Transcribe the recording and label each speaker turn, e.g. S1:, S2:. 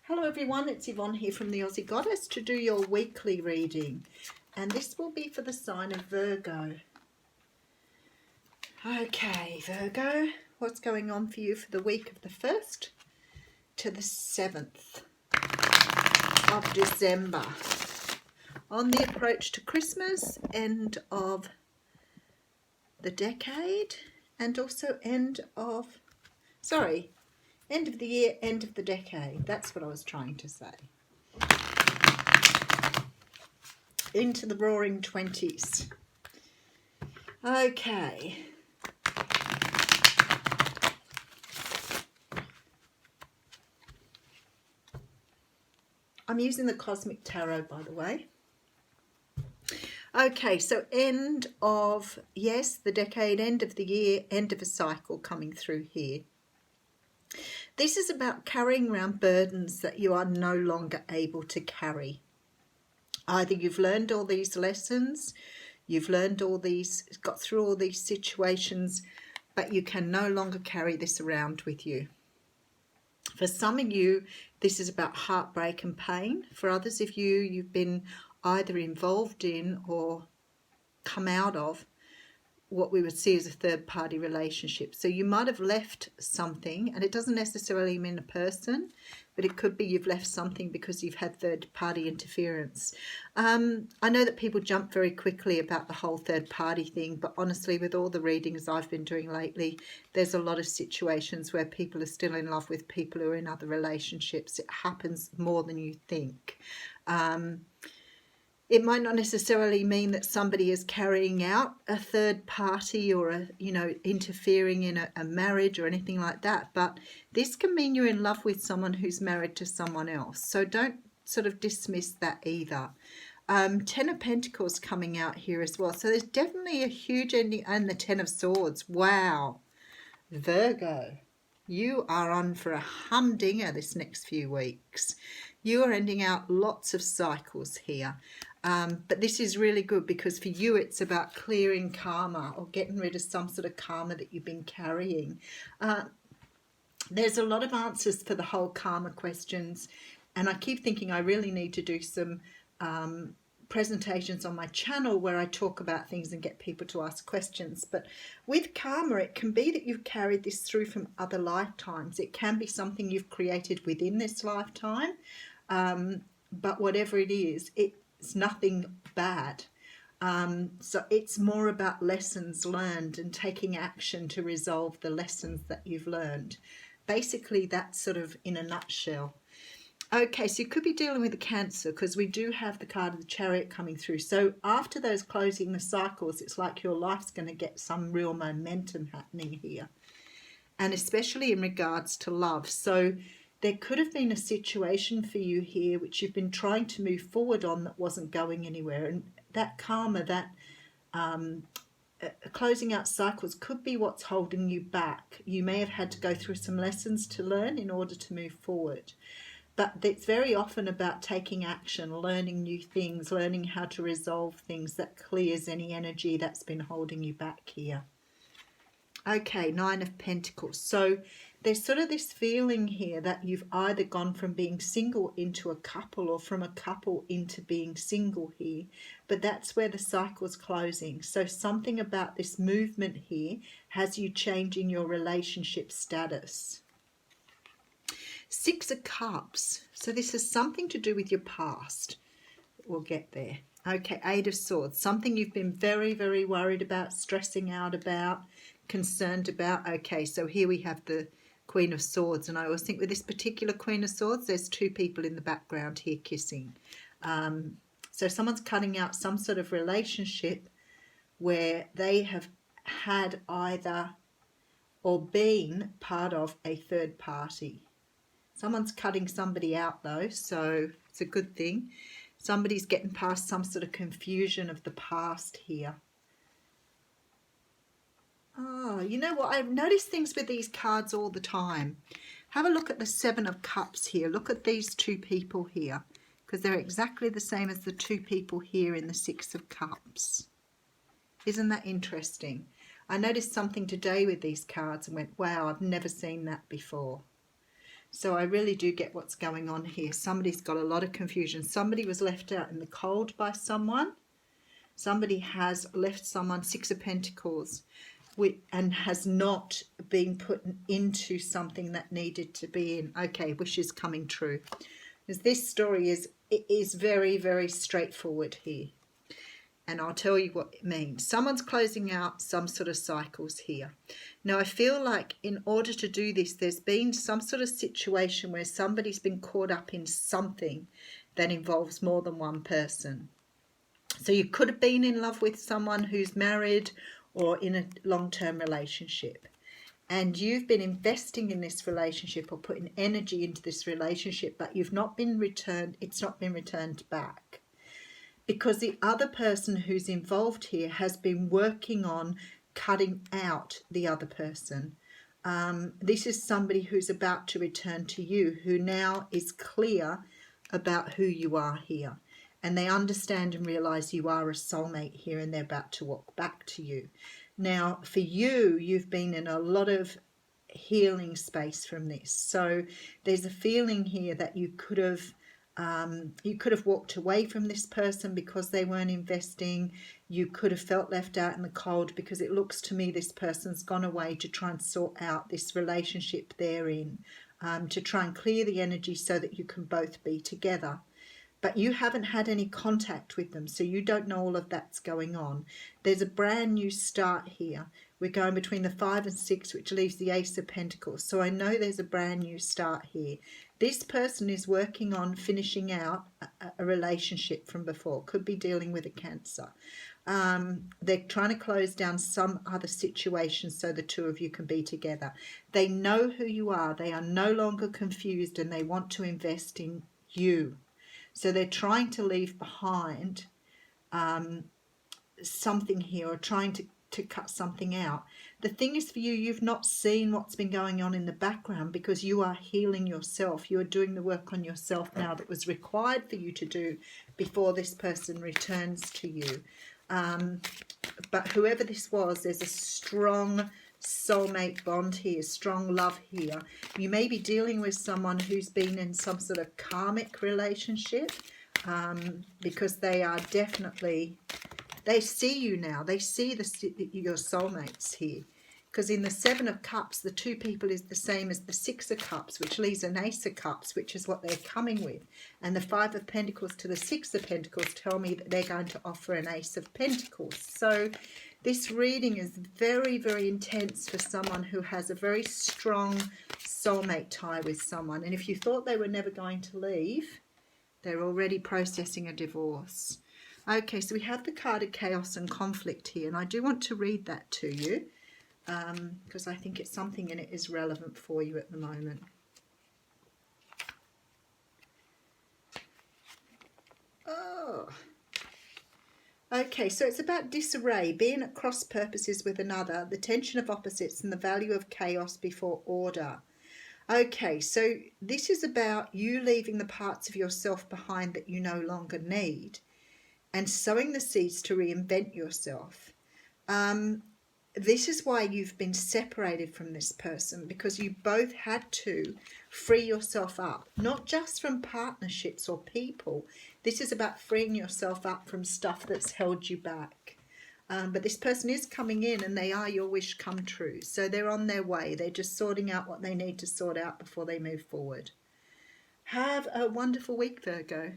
S1: Hello everyone, it's Yvonne here from the Aussie Goddess to do your weekly reading, and this will be for the sign of Virgo. Okay, Virgo, what's going on for you for the week of the 1st to the 7th of December? On the approach to Christmas, end of the decade, and also end of the year, end of the decade. That's what I was trying to say. Into the roaring 20s. Okay. I'm using the Cosmic Tarot, by the way. Okay, so end of, yes, the decade, end of the year, end of a cycle coming through here. This is about carrying around burdens that you are no longer able to carry. Either you've learned all these lessons, you've learned all these, got through all these situations, but you can no longer carry this around with you. For some of you, this is about heartbreak and pain. For others of you, you've been either involved in or come out of what we would see as a third-party relationship. So you might have left something, and it doesn't necessarily mean a person, but it could be you've left something because you've had third-party interference. I know that people jump very quickly about the whole third-party thing, but honestly, with all the readings I've been doing lately, there's a lot of situations where people are still in love with people who are in other relationships. It happens more than you think. It might not necessarily mean that somebody is carrying out a third party or interfering in a marriage or anything like that. But this can mean you're in love with someone who's married to someone else. So don't sort of dismiss that either. 10 of Pentacles coming out here as well. So there's definitely a huge ending, and the 10 of Swords. Wow. Virgo, you are on for a humdinger this next few weeks. You are ending out lots of cycles here. But this is really good because for you it's about clearing karma or getting rid of some sort of karma that you've been carrying. There's a lot of answers for the whole karma questions, and I keep thinking I really need to do some presentations on my channel where I talk about things and get people to ask questions. But with karma, it can be that you've carried this through from other lifetimes. It can be something you've created within this lifetime, but whatever it is, it's nothing bad. So it's more about lessons learned and taking action to resolve the lessons that you've learned. Basically, that's sort of in a nutshell. Okay, so you could be dealing with a Cancer because we do have the card of the Chariot coming through. So after those closing the cycles, it's like your life's going to get some real momentum happening here. And especially in regards to love. So there could have been a situation for you here which you've been trying to move forward on that wasn't going anywhere. And that karma, that closing out cycles could be what's holding you back. You may have had to go through some lessons to learn in order to move forward. But it's very often about taking action, learning new things, learning how to resolve things that clears any energy that's been holding you back here. Okay, 9 of Pentacles. So there's sort of this feeling here that you've either gone from being single into a couple or from a couple into being single here. But that's where the cycle's closing. So something about this movement here has you changing your relationship status. 6 of Cups. So this has something to do with your past. We'll get there. Okay, 8 of Swords. Something you've been very, very worried about, stressing out about, concerned about. Okay, so here we have the Queen of Swords. And I always think with this particular Queen of Swords, there's 2 people in the background here kissing. So someone's cutting out some sort of relationship where they have had either or been part of a third party. Someone's cutting somebody out though, so it's a good thing. Somebody's getting past some sort of confusion of the past here. Oh, you know what? I've noticed things with these cards all the time. Have a look at the 7 of Cups here. Look at these 2 people here, because they're exactly the same as the 2 people here in the 6 of Cups. Isn't that interesting? I noticed something today with these cards and went, wow, I've never seen that before. So I really do get what's going on here. Somebody's got a lot of confusion. Somebody was left out in the cold by someone. Somebody has left someone, Six of Pentacles, and has not been put into something that needed to be in. Okay, wishes coming true. Because this story is very, very straightforward here. And I'll tell you what it means. Someone's closing out some sort of cycles here. Now, I feel like in order to do this, there's been some sort of situation where somebody's been caught up in something that involves more than one person. So you could have been in love with someone who's married or in a long-term relationship. And you've been investing in this relationship or putting energy into this relationship, but you've not been returned, it's not been returned back. Because the other person who's involved here has been working on cutting out the other person. This is somebody who's about to return to you, who now is clear about who you are here. And they understand and realize you are a soulmate here, and they're about to walk back to you. Now, for you, you've been in a lot of healing space from this. So there's a feeling here that you could have walked away from this person because they weren't investing. You could have felt left out in the cold, because it looks to me this person's gone away to try and sort out this relationship they're in, to try and clear the energy so that you can both be together. But you haven't had any contact with them, so you don't know all of that's going on. There's a brand new start here. We're going between the 5 and 6, which leaves the Ace of Pentacles. So I know there's a brand new start here. This person is working on finishing out a relationship from before. Could be dealing with a Cancer. They're trying to close down some other situation so the two of you can be together. They know who you are. They are no longer confused, and they want to invest in you. So they're trying to leave behind something here, or trying to cut something out. The thing is, for you, you've not seen what's been going on in the background, because you are healing yourself. You are doing the work on yourself now that was required for you to do before this person returns to you. But whoever this was, there's a strong soulmate bond here, strong love here. You may be dealing with someone who's been in some sort of karmic relationship, because they are definitely, they see you now. They see your soulmates here. Because in the 7 of Cups, the 2 people is the same as the 6 of Cups, which leaves an Ace of Cups, which is what they're coming with. And the 5 of Pentacles to the 6 of Pentacles tell me that they're going to offer an Ace of Pentacles. So this reading is very, very intense for someone who has a very strong soulmate tie with someone. And if you thought they were never going to leave, they're already processing a divorce. Okay, so we have the card of chaos and conflict here, and I do want to read that to you, because I think it's something and it is relevant for you at the moment. Oh, okay, so it's about disarray, being at cross purposes with another, the tension of opposites, and the value of chaos before order. Okay, so this is about you leaving the parts of yourself behind that you no longer need, and sowing the seeds to reinvent yourself. This is why you've been separated from this person, because you both had to free yourself up, not just from partnerships or people. This is about freeing yourself up from stuff that's held you back. But this person is coming in, and they are your wish come true. So they're on their way. They're just sorting out what they need to sort out before they move forward. Have a wonderful week, Virgo.